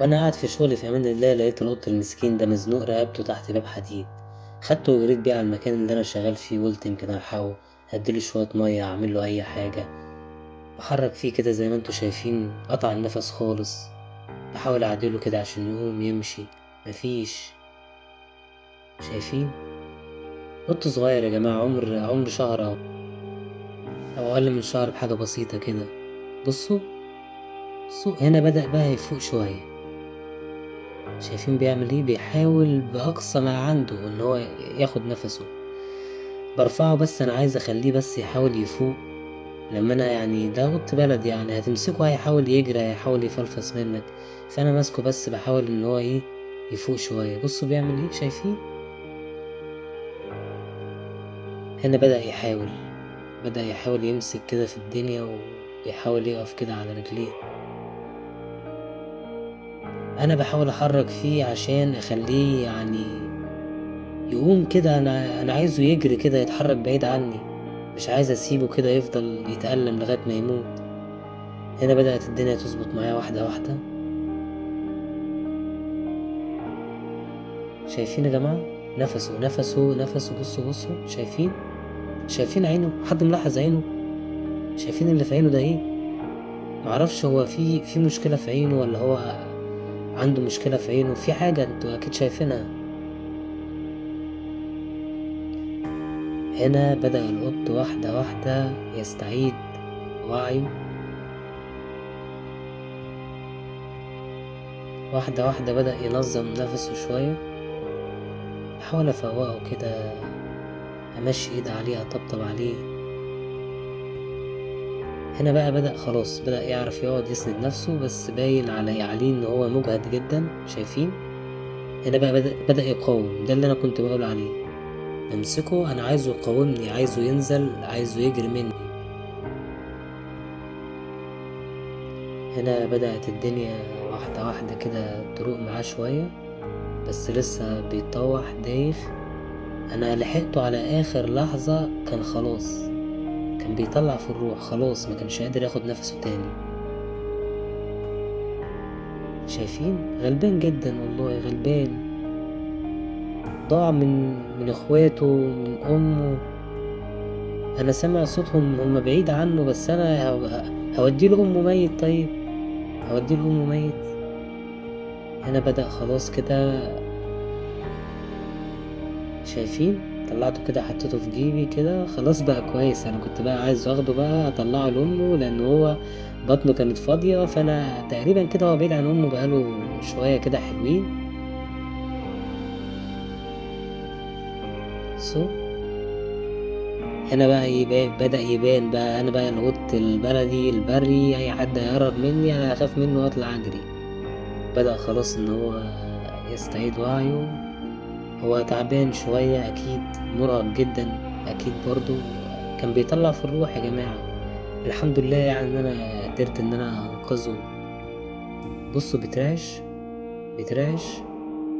وانا قاعد في شغلي في امان الله لقيت القط المسكين ده مزنوق رقبته تحت باب حديد. خدته وجريت بيه على المكان اللي انا شغال فيه وقلت يمكن الحقه، اديله شويه ميه اعمله اي حاجه. بحرك فيه كده زي ما انتوا شايفين، قطع النفس خالص. بحاول اعدله كده عشان يقوم يمشي، مفيش. شايفين؟ قط صغير يا جماعه، عمر شهر او اقل من شهر بحاجه بسيطه كده. بصوا، بصوا هنا بدأ بقى يفوق شويه. شايفين بيعمل ايه؟ بيحاول بأقصى ما عنده ان هو ياخد نفسه. برفعه بس انا عايز اخليه بس يحاول يفوق. لما انا يعني ده قط بلد، يعني هتمسكه هيحاول يجري، هيحاول يفلفص منك. فانا ماسكه بس بحاول ان هو ايه، يفوق شوية. بصوا بيعمل ايه، شايفين؟ هنا بدأ يحاول يمسك كده في الدنيا، ويحاول يقف كده على رجليه. انا بحاول احرك فيه عشان اخليه يعني يقوم كده. انا عايزه يجري كده، يتحرك بعيد عني. مش عايز اسيبه كده يفضل يتألم لغاية ما يموت. هنا بدأت الدنيا تظبط معايا واحدة واحدة. شايفين يا جماعة؟ نفسه، بصوا بصوا، شايفين عينه؟ حد ملاحظ عينه؟ شايفين اللي في عينه ده ايه؟ معرفش هو في مشكلة في عينه، ولا هو عنده مشكلة في عينه، في حاجة انتوا اكيد شايفينها. هنا بدأ القط واحدة واحدة يستعيد وعيه. واحدة واحدة بدأ ينظم نفسه شوية. بحاول افوقه كده، امشي ايد عليه، اطبطب عليه. هنا بقى خلاص بدأ يعرف يقعد يسند نفسه، بس باين عليه ان هو مجهد جدا. شايفين؟ هنا بقى بدأ يقاوم، ده اللي انا كنت بقول عليه. امسكه، انا عايزه يقاومني، عايزه ينزل، عايزه يجري مني. هنا بدأت الدنيا واحدة واحدة كده تروق معاه شوية، بس لسه بيتطوح دايخ. انا لحقته على اخر لحظة، كان خلاص، كان بيطلع في الروح خلاص، ما كانش قادر ياخد نفسه تاني. شايفين؟ غلبان جدا والله، غلبان. ضاع من اخواته، من امه. انا سامع صوتهم هم بعيد عنه، بس انا هوديله امه ميت. طيب هوديله امه ميت. هنا بدأ خلاص كده. شايفين؟ طلعته كده، حطيته في جيبي كده، خلاص بقى كويس. انا كنت بقى عايز اخده بقى اطلعه لامه، لان هو بطنه كانت فاضية. فانا تقريبا كده هو بعيد عن امه بقاله شوية كده حلوين. سو هنا بقى بدأ يبان بقى، انا بقى القط البلدي البري، اي حد هيقرب مني انا هخاف منه واطلع اجري. بدأ خلاص ان هو يستعيد وعيه. هو تعبان شوية اكيد، مرهق جدا اكيد برضو. كان بيطلع في الروح يا جماعة. الحمد لله يعني ان انا قدرت ان انا انقذه. بصوا بيترعش.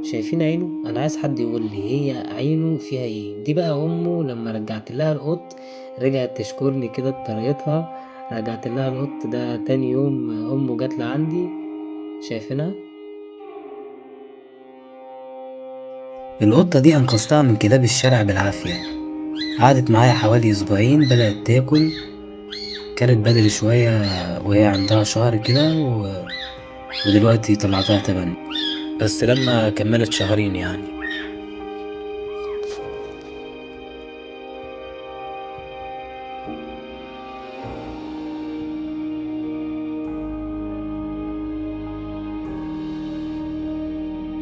شايفين عينه؟ انا عايز حد يقول لي هي عينه فيها ايه. دي بقى امه لما رجعت لها القط رجعت تشكرني كده بطريقتها. رجعت لها القط ده تاني يوم، امه جات لعندي. شايفينها؟ القطة دي أنقذتها من كلاب الشارع بالعافية. قعدت معايا حوالي أسبوعين، بدأت تاكل. كانت بدري شوية وهي عندها شهر كده ودلوقتي طلعتها تبني، بس لما كملت شهرين يعني.